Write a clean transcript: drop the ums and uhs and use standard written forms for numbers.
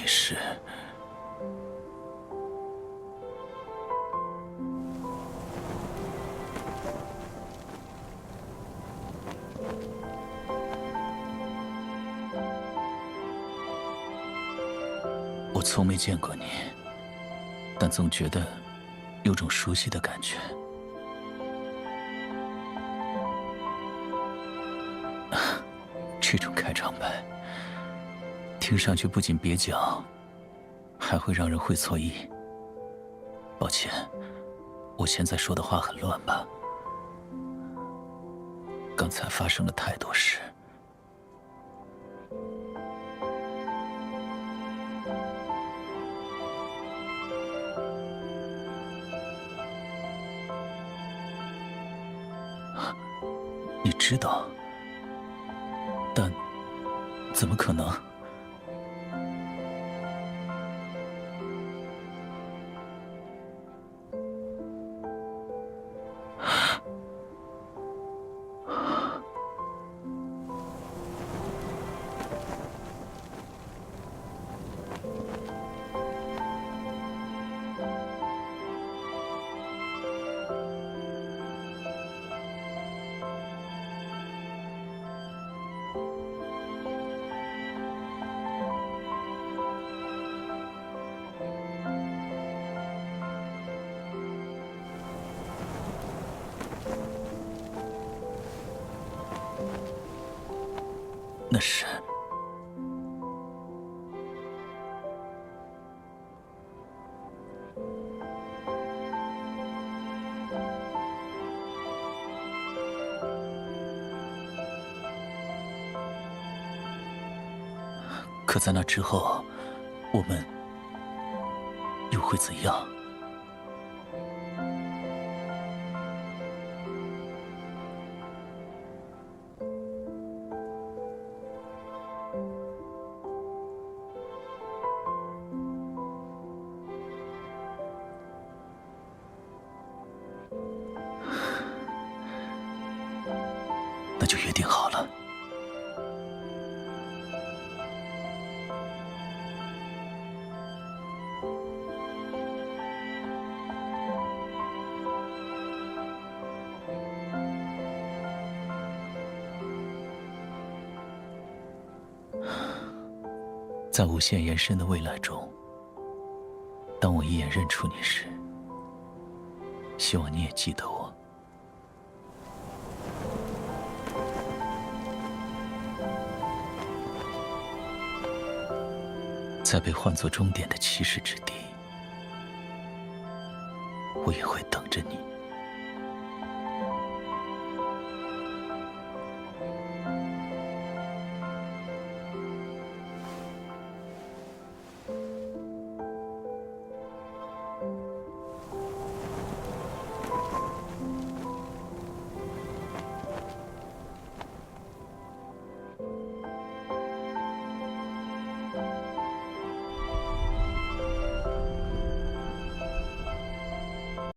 时，我从没见过你，但总觉得有种熟悉的感觉。这种开场白，听上去不仅蹩脚，还会让人会错意。抱歉，我现在说的话很乱吧？刚才发生了太多事。你知道，但怎么可能？那是可在那之后，我们又会怎样？那就约定好了。在无限延伸的未来中，当我一眼认出你时，希望你也记得我。在被换作终点的起始之地，我也会等着你。